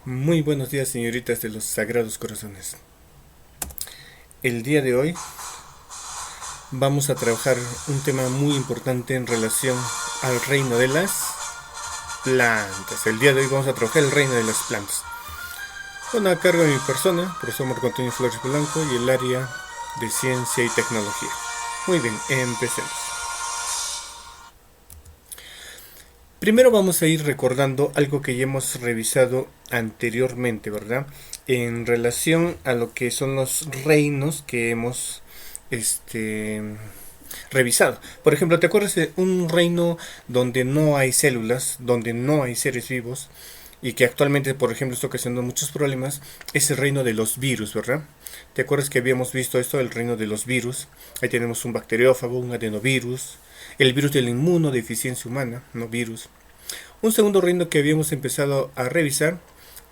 Muy buenos días, señoritas de los Sagrados Corazones. El día de hoy vamos a trabajar un tema muy importante en relación al reino de las plantas. El día de hoy vamos a trabajar el reino de las plantas. Bueno, a cargo de mi persona, profesor Marco Antonio Flores Blanco, y el área de ciencia y tecnología. Muy bien, empecemos. Primero vamos a ir recordando algo que ya hemos revisado anteriormente, ¿verdad? En relación a lo que son los reinos que hemos este, revisado. Por ejemplo, ¿te acuerdas de un reino donde no hay células, donde no hay seres vivos y que actualmente, por ejemplo, está ocasionando muchos problemas? Es el reino de los virus, ¿verdad? ¿Te acuerdas que habíamos visto esto, el reino de los virus? Ahí tenemos un bacteriófago, un adenovirus, el virus de la inmunodeficiencia humana, no virus. Un segundo reino que habíamos empezado a revisar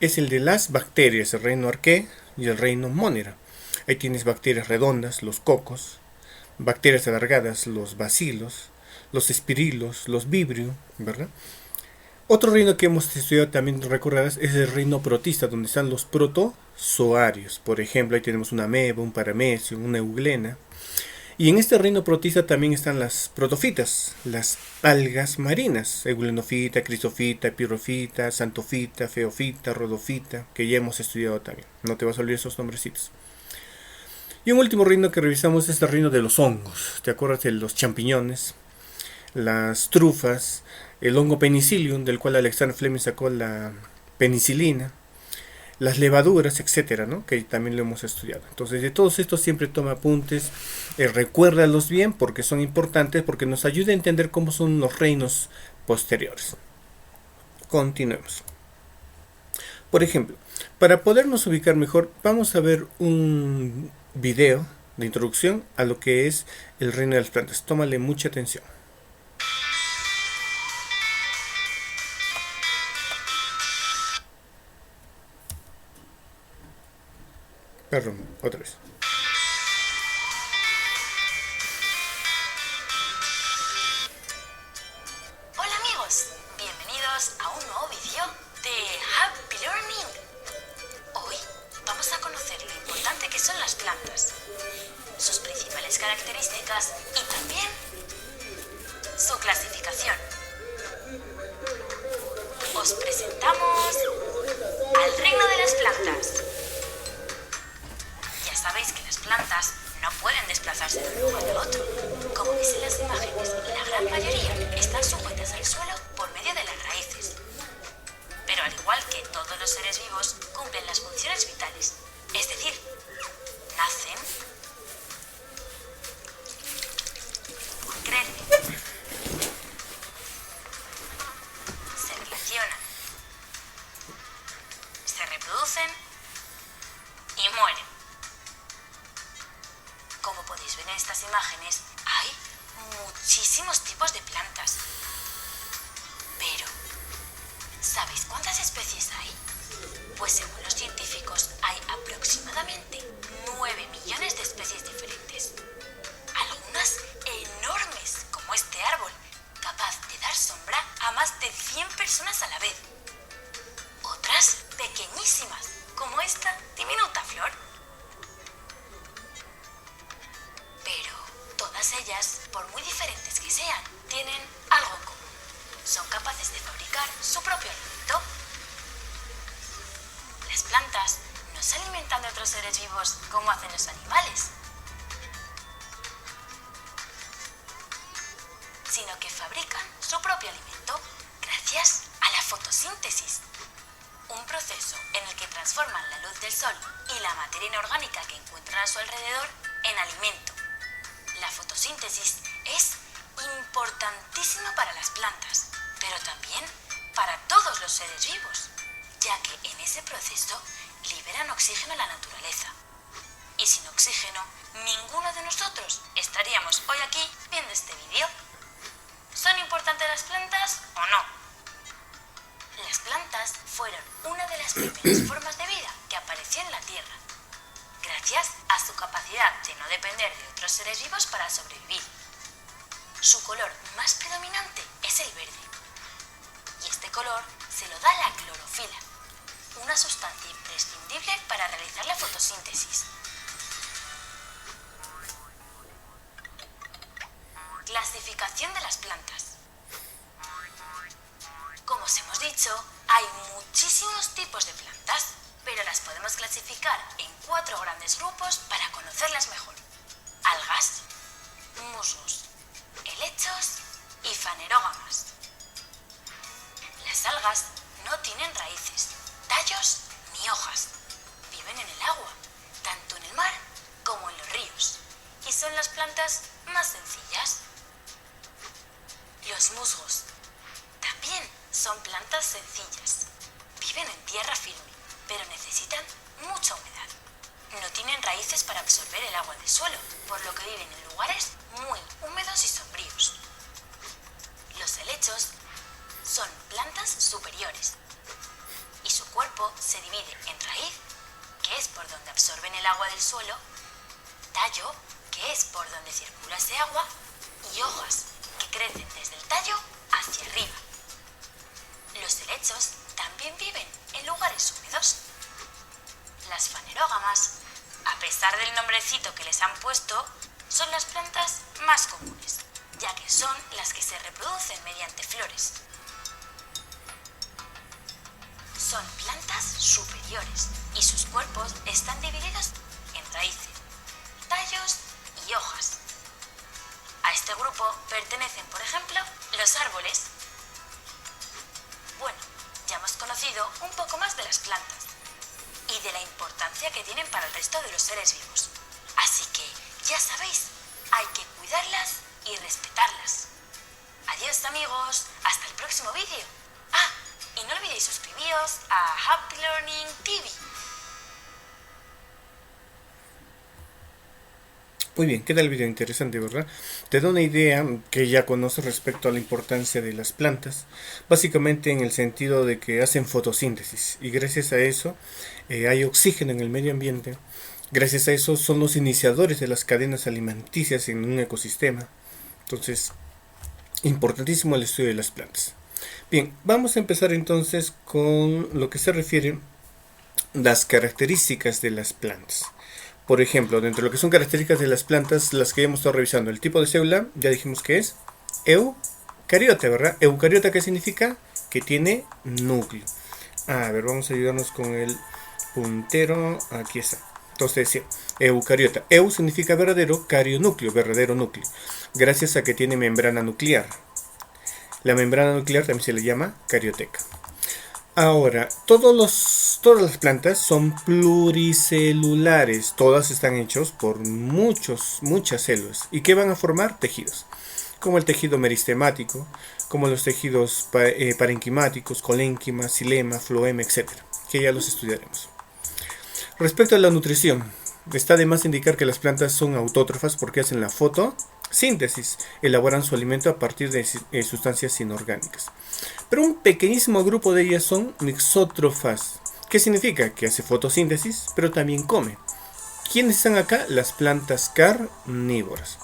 es el de las bacterias, el reino arqué y el reino monera. Ahí tienes bacterias redondas, los cocos, bacterias alargadas, los bacilos, los espirilos, los vibrio, ¿verdad? Otro reino que hemos estudiado también, recordarás, es el reino protista, donde están los protozoarios. Por ejemplo, ahí tenemos una ameba, un paramecio, una euglena. Y en este reino protista también están las protofitas, las algas marinas, eulenofita, crisofita, pirofita, santofita, feofita, rodofita, que ya hemos estudiado también. No te vas a olvidar esos nombrecitos. Y un último reino que revisamos es el reino de los hongos. ¿Te acuerdas de los champiñones, las trufas, el hongo penicillium, del cual Alexander Fleming sacó la penicilina, las levaduras, etcétera, ¿no? Que también lo hemos estudiado. Entonces, de todos estos siempre toma apuntes, recuérdalos bien porque son importantes, porque nos ayuda a entender cómo son los reinos posteriores. Continuemos. Por ejemplo, para podernos ubicar mejor, vamos a ver un video de introducción a lo que es el reino de las plantas. Tómale mucha atención. Perdón, otra vez. Hola amigos, bienvenidos a un nuevo vídeo de Happy Learning. Hoy vamos a conocer lo importante que son las plantas, sus principales características y también su clasificación. Os presentamos al reino de las plantas. Ya sabéis que las plantas no pueden desplazarse de un lugar a otro. Como veis en las imágenes, la gran mayoría están sujetas al suelo por medio de las raíces. Pero al igual que todos los seres vivos, cumplen las funciones vitales. Es decir, nacen, crecen, se relacionan, se reproducen y mueren. Como podéis ver en estas imágenes, hay muchísimos tipos de plantas. Pero, ¿sabéis cuántas especies hay? Pues según los científicos hay aproximadamente 9 millones de especies diferentes. Algunas enormes, como este árbol, capaz de dar sombra a más de 100 personas a la vez. Otras pequeñísimas, como esta diminuta flor. Pero todas ellas, por muy diferentes que sean, tienen algo en común. Son capaces de fabricar su propio alimento. Las plantas no se alimentan de otros seres vivos como hacen los animales, sino que fabrican su propio alimento gracias a la fotosíntesis, un proceso en el que transforman la luz del sol y la materia inorgánica que encuentran a su alrededor en alimento. La fotosíntesis es importantísima para las plantas, pero también para todos los seres vivos, ya que en ese proceso liberan oxígeno a la naturaleza. Y sin oxígeno, ninguno de nosotros estaríamos hoy aquí viendo este vídeo. ¿Son importantes las plantas o no? Las plantas fueron una de las primeras formas de vida que apareció en la Tierra, gracias a su capacidad de no depender de otros seres vivos para sobrevivir. Su color más predominante es el verde, y este color se lo da la clorofila. una sustancia imprescindible para realizar la fotosíntesis. Clasificación de las plantas. Como os hemos dicho, hay muchísimos tipos de plantas, pero las podemos clasificar en 4 grandes grupos para conocerlas mejor: algas, musgos, helechos y fanerógamas. Las algas no tienen raíces, tallos ni hojas. Viven en el agua, tanto en el mar como en los ríos, y son las plantas más sencillas. Los musgos también son plantas sencillas. Viven en tierra firme, pero necesitan mucha humedad. No tienen raíces para absorber el agua del suelo, por lo que viven en lugares muy húmedos y sombríos. Los helechos son plantas superiores y su cuerpo se divide en raíz, que es por donde absorben el agua del suelo, tallo, que es por donde circula ese agua, y hojas, que crecen desde el tallo hacia arriba. Los helechos también viven en lugares húmedos. Las fanerógamas, a pesar del nombrecito que les han puesto, son las plantas más comunes, ya que son las que se reproducen mediante flores. Son plantas superiores y sus cuerpos están divididos en raíces, tallos y hojas. A este grupo pertenecen, por ejemplo, los árboles. Bueno, ya hemos conocido un poco más de las plantas y de la importancia que tienen para el resto de los seres vivos. Así que, ya sabéis, hay que cuidarlas y respetarlas. Adiós, amigos, hasta el próximo vídeo. Ah, y no olvidéis suscribiros a Happy Learning TV. Muy bien, queda el video interesante, ¿verdad? Te da una idea que ya conoces respecto a la importancia de las plantas, básicamente en el sentido de que hacen fotosíntesis y gracias a eso hay oxígeno en el medio ambiente. Gracias a eso son los iniciadores de las cadenas alimenticias en un ecosistema. Entonces, importantísimo el estudio de las plantas. Bien, vamos a empezar entonces con lo que se refiere a las características de las plantas. Por ejemplo, dentro de lo que son características de las plantas, las que hemos estado revisando, el tipo de célula, ya dijimos que es eucariota, ¿verdad? Eucariota, ¿qué significa? Que tiene núcleo. A ver, vamos a ayudarnos con el puntero. Aquí está. Entonces decía, eucariota. Eu significa verdadero, carionúcleo, verdadero núcleo. Gracias a que tiene membrana nuclear. La membrana nuclear también se le llama carioteca. Ahora, todas las plantas son pluricelulares. Todas están hechas por muchas células. ¿Y qué van a formar? Tejidos. Como el tejido meristemático, como los tejidos parenquimáticos, colénquima, xilema, floema, etc. Que ya los estudiaremos. Respecto a la nutrición, está de más indicar que las plantas son autótrofas porque hacen la fotosíntesis, elaboran su alimento a partir de sustancias inorgánicas. Pero un pequeñísimo grupo de ellas son mixótrofas. ¿Qué significa? Que hace fotosíntesis, pero también come. ¿Quiénes están acá? Las plantas carnívoras.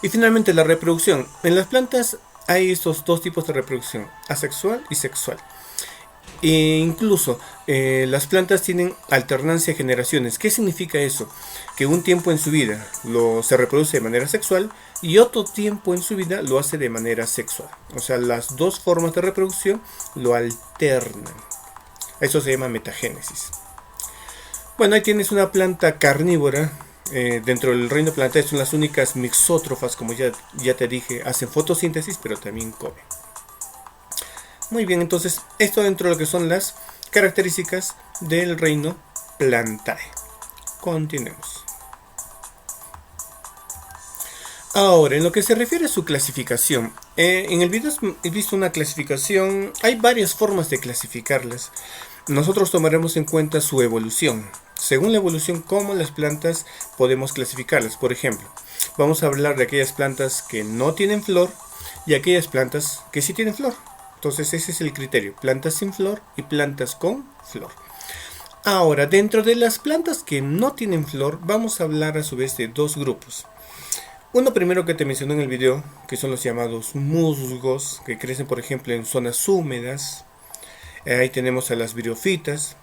Y finalmente la reproducción. En las plantas hay estos dos tipos de reproducción, asexual y sexual. E incluso las plantas tienen alternancia de generaciones. ¿Qué significa eso? Que un tiempo en su vida se reproduce de manera sexual y otro tiempo en su vida lo hace de manera sexual. O sea, las dos formas de reproducción lo alternan. Eso se llama metagénesis. Bueno, ahí tienes una planta carnívora. Dentro del reino planetario son las únicas mixótrofas, como ya te dije, hacen fotosíntesis, pero también comen. Muy bien, entonces esto dentro de lo que son las características del reino Plantae. Continuemos. Ahora, en lo que se refiere a su clasificación, en el video he visto una clasificación, hay varias formas de clasificarlas. Nosotros tomaremos en cuenta su evolución. Según la evolución, cómo las plantas podemos clasificarlas. Por ejemplo, vamos a hablar de aquellas plantas que no tienen flor y aquellas plantas que sí tienen flor. Entonces ese es el criterio, plantas sin flor y plantas con flor. Ahora, dentro de las plantas que no tienen flor, vamos a hablar a su vez de dos grupos. Uno primero que te mencioné en el video, que son los llamados musgos, que crecen por ejemplo en zonas húmedas. Ahí tenemos a las briófitas.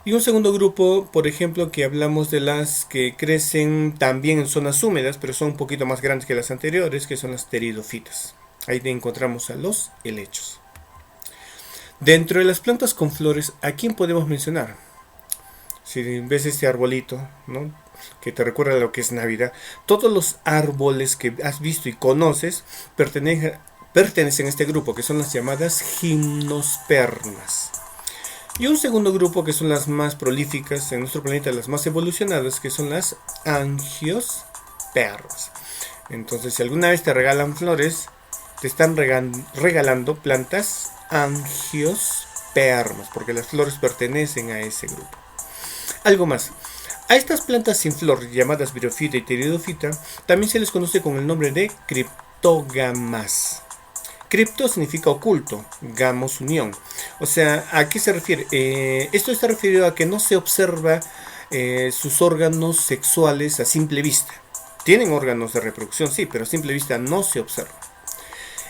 Y un segundo grupo, por ejemplo, que hablamos de las que crecen también en zonas húmedas, pero son un poquito más grandes que las anteriores, que son las pteridofitas. Ahí encontramos a los helechos. Dentro de las plantas con flores, ¿a quién podemos mencionar? Si ves este arbolito, ¿no?, que te recuerda a lo que es Navidad, todos los árboles que has visto y conoces pertenecen a este grupo, que son las llamadas gimnospermas. Y un segundo grupo, que son las más prolíficas en nuestro planeta, las más evolucionadas, que son las angiospermas. Entonces, si alguna vez te regalan flores, te están regalando plantas angiospermas, porque las flores pertenecen a ese grupo. Algo más. A estas plantas sin flor, llamadas briófita y pteridófita, también se les conoce con el nombre de criptógamas. Cripto significa oculto, gamos unión. O sea, ¿a qué se refiere? Esto está referido a que no se observa sus órganos sexuales a simple vista. Tienen órganos de reproducción, sí, pero a simple vista no se observa.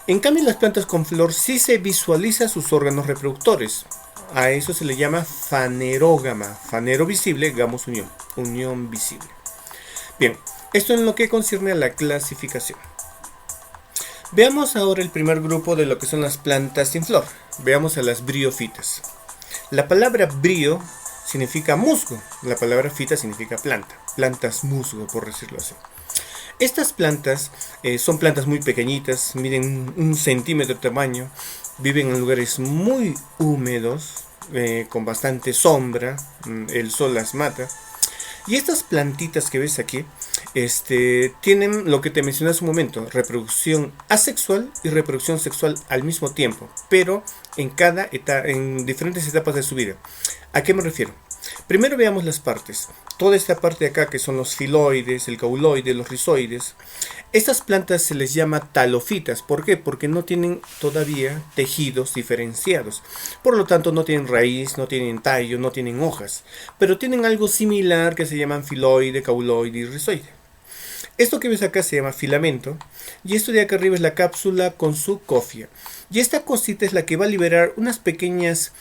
En cambio, las plantas con flor sí se visualiza sus órganos reproductores. A eso se le llama fanerógama. Fanero visible, gamos unión. Unión visible. Bien, esto en lo que concierne a la clasificación. Veamos ahora el primer grupo de lo que son las plantas sin flor. Veamos a las briófitas. La palabra brío significa musgo. La palabra fita significa planta. Plantas musgo, por decirlo así. Estas plantas son plantas muy pequeñitas, miden 1 centímetro de tamaño, viven en lugares muy húmedos, con bastante sombra, el sol las mata. Y estas plantitas que ves aquí, tienen lo que te mencioné hace un momento, reproducción asexual y reproducción sexual al mismo tiempo, pero en diferentes etapas de su vida. ¿A qué me refiero? Primero veamos las partes. Toda esta parte de acá, que son los filoides, el cauloide, los rizoides. Estas plantas se les llama talofitas. ¿Por qué? Porque no tienen todavía tejidos diferenciados. Por lo tanto, no tienen raíz, no tienen tallo, no tienen hojas. Pero tienen algo similar que se llaman filoide, cauloide y rizoide. Esto que ves acá se llama filamento. Y esto de acá arriba es la cápsula con su cofia. Y esta cosita es la que va a liberar unas pequeñas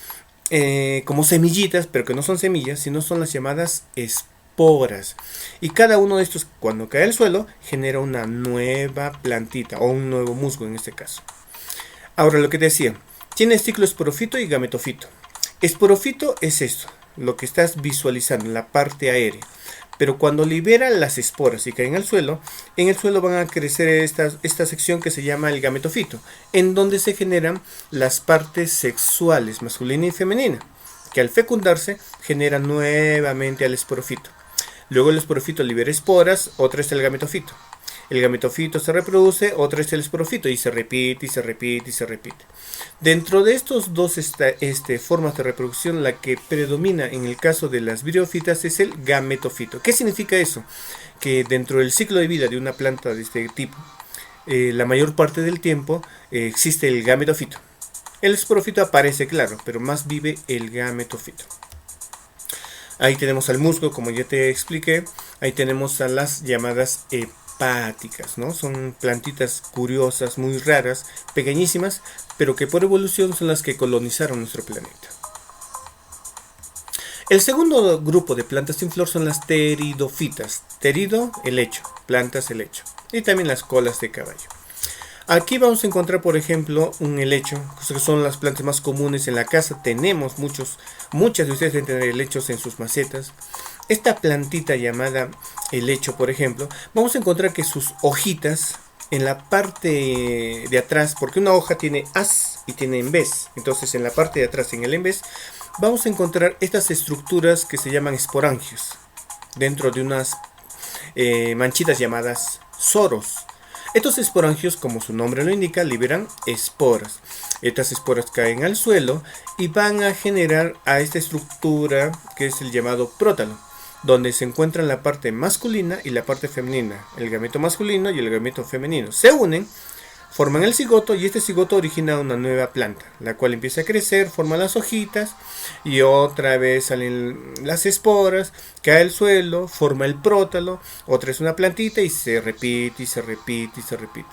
como semillitas, pero que no son semillas, sino son las llamadas esporas. Y cada uno de estos, cuando cae al suelo, genera una nueva plantita o un nuevo musgo en este caso. Ahora, lo que te decía, tiene ciclo esporofito y gametofito. Esporofito es esto, lo que estás visualizando en la parte aérea. Pero cuando libera las esporas y caen al suelo, en el suelo van a crecer esta sección que se llama el gametofito, en donde se generan las partes sexuales, masculina y femenina, que al fecundarse generan nuevamente al esporofito. Luego el esporofito libera esporas, otra es el gametofito. El gametofito se reproduce, otra es el esporofito, y se repite, y se repite, y se repite. Dentro de estos dos formas de reproducción, la que predomina en el caso de las briófitas es el gametofito. ¿Qué significa eso? Que dentro del ciclo de vida de una planta de este tipo, la mayor parte del tiempo existe el gametofito. El esporofito aparece, claro, pero más vive el gametofito. Ahí tenemos al musgo, como ya te expliqué. Ahí tenemos a las llamadas hepáticas, ¿no? Son plantitas curiosas, muy raras, pequeñísimas, pero que por evolución son las que colonizaron nuestro planeta. El segundo grupo de plantas sin flor son las pteridofitas. Pterido, helecho, plantas helecho. Y también las colas de caballo. Aquí vamos a encontrar, por ejemplo, un helecho, que son las plantas más comunes en la casa. Tenemos muchas de ustedes deben tener helechos en sus macetas. Esta plantita llamada helecho, por ejemplo, vamos a encontrar que sus hojitas en la parte de atrás, porque una hoja tiene haz y tiene envés, entonces en la parte de atrás, en el envés, vamos a encontrar estas estructuras que se llaman esporangios, dentro de unas manchitas llamadas soros. Estos esporangios, como su nombre lo indica, liberan esporas. Estas esporas caen al suelo y van a generar a esta estructura que es el llamado prótalo, donde se encuentran la parte masculina y la parte femenina, el gameto masculino y el gameto femenino. Se unen, forman el cigoto y este cigoto origina una nueva planta, la cual empieza a crecer, forma las hojitas y otra vez salen las esporas, cae al suelo, forma el prótalo, otra es una plantita y se repite y se repite y se repite.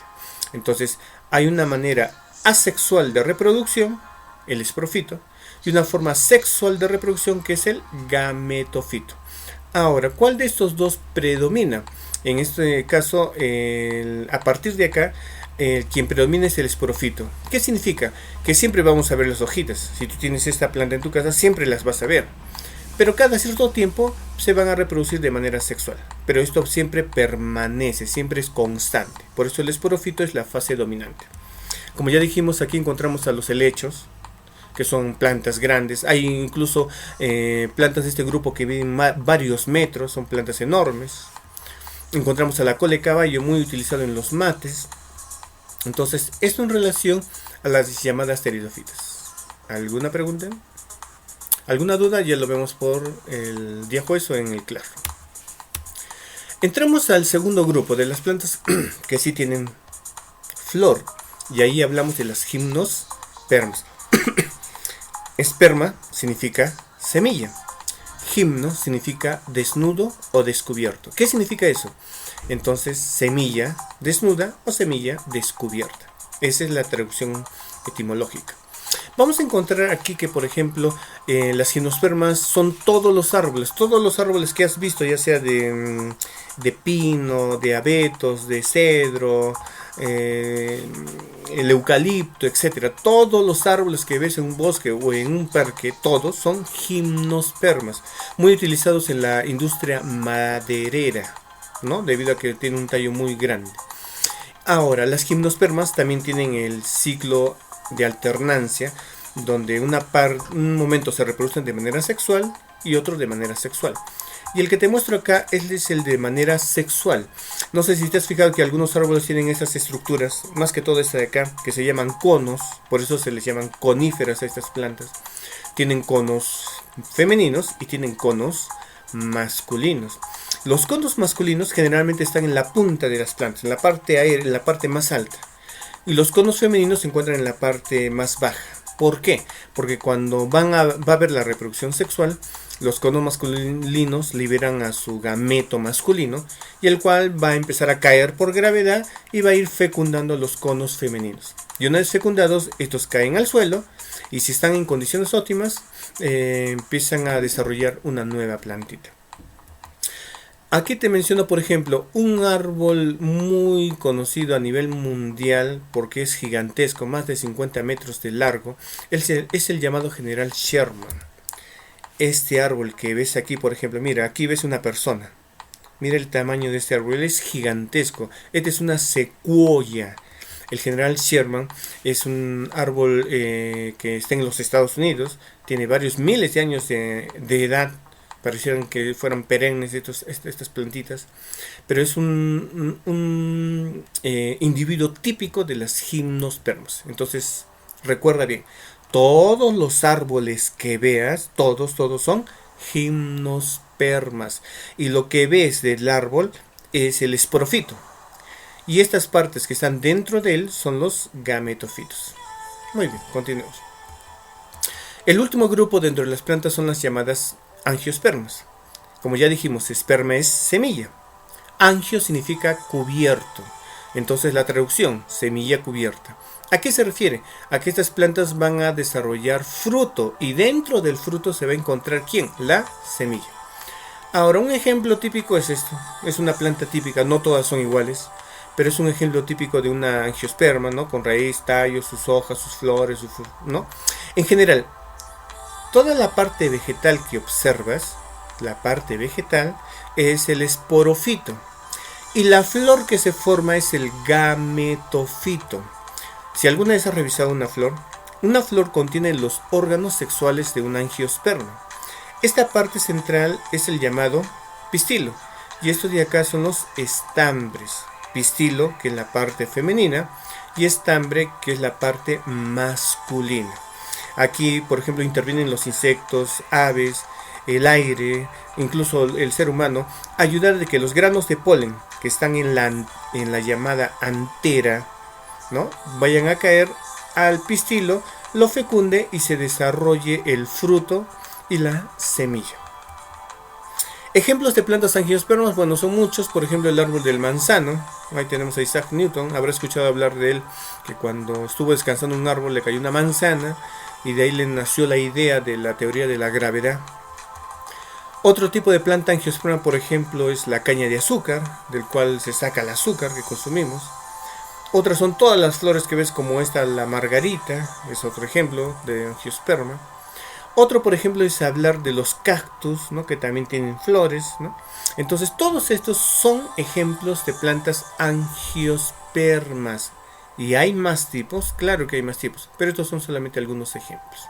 Entonces hay una manera asexual de reproducción el esporofito, y una forma sexual de reproducción que es el gametofito. Ahora, ¿cuál de estos dos predomina? En este caso, a partir de acá, quien predomina es el esporofito. ¿Qué significa? Que siempre vamos a ver las hojitas. Si tú tienes esta planta en tu casa, siempre las vas a ver. Pero cada cierto tiempo se van a reproducir de manera sexual. Pero esto siempre permanece, siempre es constante. Por eso el esporofito es la fase dominante. Como ya dijimos, aquí encontramos a los helechos, que son plantas grandes. Hay incluso plantas de este grupo que viven varios metros, son plantas enormes. Encontramos a la cola de caballo, muy utilizado en los mates. Entonces, esto en relación a las llamadas pteridofitas. ¿Alguna pregunta? ¿Alguna duda? Ya lo vemos por el día jueves o en el claro. Entramos al segundo grupo de las plantas que sí tienen flor. Y ahí hablamos de las gimnospermas. Esperma significa semilla. Gimno significa desnudo o descubierto. ¿Qué significa eso? Entonces, semilla desnuda o semilla descubierta. Esa es la traducción etimológica. Vamos a encontrar aquí que, por ejemplo, las gimnospermas son todos los árboles que has visto, ya sea de pino, de abetos, de cedro, el eucalipto, etcétera. Todos los árboles que ves en un bosque o en un parque, todos son gimnospermas, muy utilizados en la industria maderera, ¿no? Debido a que tiene un tallo muy grande. Ahora, las gimnospermas también tienen el ciclo de alternancia, donde un momento se reproducen de manera sexual y otro de manera sexual. Y el que te muestro acá es el de manera sexual. No sé si te has fijado que algunos árboles tienen esas estructuras, más que todo esta de acá, que se llaman conos, por eso se les llaman coníferas a estas plantas. Tienen conos femeninos y tienen conos masculinos. Los conos masculinos generalmente están en la punta de las plantas, en la parte aérea, en la parte más alta. Y los conos femeninos se encuentran en la parte más baja. ¿Por qué? Porque cuando va a haber la reproducción sexual, los conos masculinos liberan a su gameto masculino, y el cual va a empezar a caer por gravedad y va a ir fecundando los conos femeninos. Y una vez fecundados, estos caen al suelo, y si están en condiciones óptimas, empiezan a desarrollar una nueva plantita. Aquí te menciono, por ejemplo, un árbol muy conocido a nivel mundial porque es gigantesco, más de 50 metros de largo. Es el llamado General Sherman. Este árbol que ves aquí, por ejemplo, mira, aquí ves una persona. Mira el tamaño de este árbol, es gigantesco. Esta es una secuoya. El General Sherman es un árbol que está en los Estados Unidos. Tiene varios miles de años de edad. Parecieran que fueran perennes estas plantitas, pero es un individuo típico de las gimnospermas. Entonces, recuerda bien, todos los árboles que veas, todos son gimnospermas. Y lo que ves del árbol es el esporofito. Y estas partes que están dentro de él son los gametofitos. Muy bien, continuemos. El último grupo dentro de las plantas son las llamadas angiospermas. Como ya dijimos, esperma es semilla. Angio significa cubierto. Entonces la traducción, semilla cubierta. ¿A qué se refiere? A que estas plantas van a desarrollar fruto, y dentro del fruto se va a encontrar ¿quién? La semilla. Ahora, un ejemplo típico es esto. Es una planta típica, no todas son iguales, pero es un ejemplo típico de una angiosperma, ¿no? Con raíz, tallo, sus hojas, sus flores, ¿no? En general, toda la parte vegetal que observas, la parte vegetal, es el esporofito. Y la flor que se forma es el gametofito. Si alguna vez has revisado una flor contiene los órganos sexuales de una angiosperma. Esta parte central es el llamado pistilo. Y estos de acá son los estambres. Pistilo, que es la parte femenina, y estambre, que es la parte masculina. Aquí, por ejemplo, intervienen los insectos, aves, el aire, incluso el ser humano, ayudar de que los granos de polen que están en la llamada antera, ¿no?, vayan a caer al pistilo, lo fecunde y se desarrolle el fruto y la semilla. Ejemplos de plantas angiospermas, bueno, son muchos. Por ejemplo, el árbol del manzano. Ahí tenemos a Isaac Newton. Habrá escuchado hablar de él, que cuando estuvo descansando en un árbol le cayó una manzana y de ahí le nació la idea de la teoría de la gravedad. Otro tipo de planta angiosperma, por ejemplo, es la caña de azúcar, del cual se saca el azúcar que consumimos. Otras son todas las flores que ves, como esta, la margarita, es otro ejemplo de angiosperma. Otro, por ejemplo, es hablar de los cactus, ¿no? Que también tienen flores, ¿no? Entonces, todos estos son ejemplos de plantas angiospermas. ¿Y hay más tipos? Claro que hay más tipos, pero estos son solamente algunos ejemplos.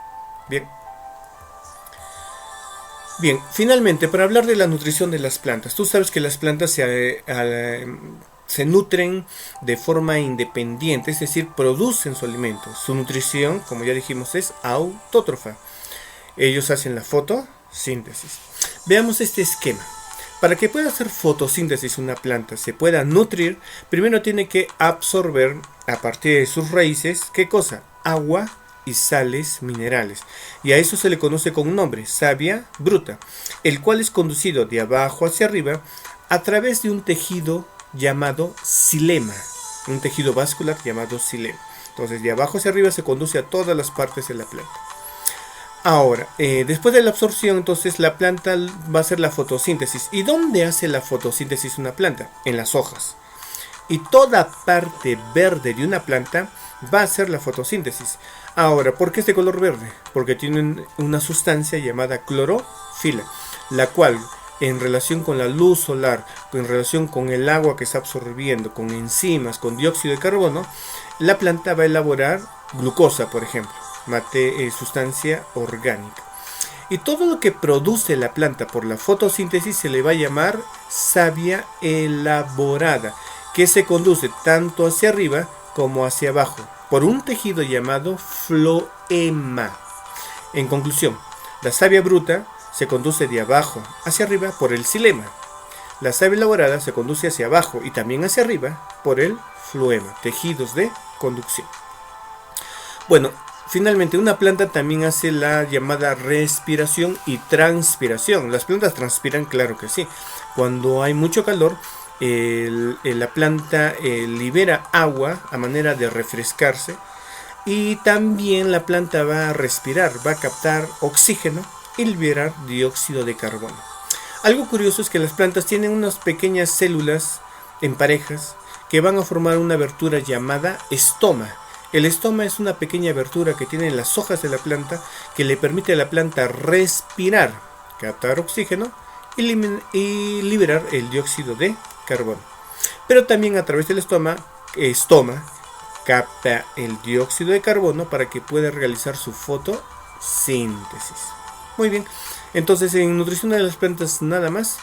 Bien. Bien, finalmente, para hablar de la nutrición de las plantas, tú sabes que las plantas se nutren de forma independiente, es decir, producen su alimento. Su nutrición, como ya dijimos, es autótrofa. Ellos hacen la fotosíntesis. Veamos este esquema. Para que pueda hacer fotosíntesis una planta, se pueda nutrir, primero tiene que absorber a partir de sus raíces, ¿qué cosa? Agua y sales minerales. Y a eso se le conoce con un nombre, savia bruta, el cual es conducido de abajo hacia arriba a través de un tejido llamado xilema, un tejido vascular llamado xilema. Entonces, de abajo hacia arriba se conduce a todas las partes de la planta. Ahora, después de la absorción, entonces la planta va a hacer la fotosíntesis. ¿Y dónde hace la fotosíntesis una planta? En las hojas. Y toda parte verde de una planta va a hacer la fotosíntesis. Ahora, ¿por qué es de color verde? Porque tienen una sustancia llamada clorofila, la cual, en relación con la luz solar, en relación con el agua que está absorbiendo, con enzimas, con dióxido de carbono, la planta va a elaborar glucosa, por ejemplo, sustancia orgánica. Y todo lo que produce la planta por la fotosíntesis se le va a llamar savia elaborada, que se conduce tanto hacia arriba como hacia abajo por un tejido llamado floema. En conclusión, la savia bruta se conduce de abajo hacia arriba por el xilema. La savia elaborada se conduce hacia abajo y también hacia arriba por el floema, tejidos de conducción. Bueno, finalmente una planta también hace la llamada respiración y transpiración. Las plantas transpiran, claro que sí. Cuando hay mucho calor, la planta libera agua a manera de refrescarse, y también la planta va a respirar, va a captar oxígeno y liberar dióxido de carbono. Algo curioso es que las plantas tienen unas pequeñas células en parejas que van a formar una abertura llamada estoma. El estoma es una pequeña abertura que tienen las hojas de la planta que le permite a la planta respirar, captar oxígeno y liberar el dióxido de carbono. Pero también a través del estoma capta el dióxido de carbono para que pueda realizar su fotosíntesis. Muy bien, entonces en nutrición de las plantas nada más.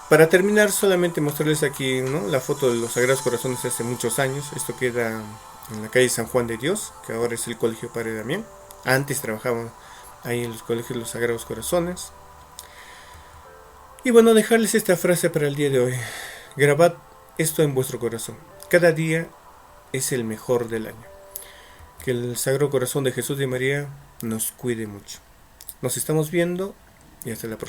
Para terminar, solamente mostrarles aquí, ¿no?, la foto de los Sagrados Corazones hace muchos años. Esto queda en la calle San Juan de Dios, que ahora es el Colegio Padre Damián. Antes trabajaban ahí en los colegios de los Sagrados Corazones. Y bueno, dejarles esta frase para el día de hoy. Grabad esto en vuestro corazón. Cada día es el mejor del año. Que el Sagrado Corazón de Jesús y María nos cuide mucho. Nos estamos viendo y hasta la próxima.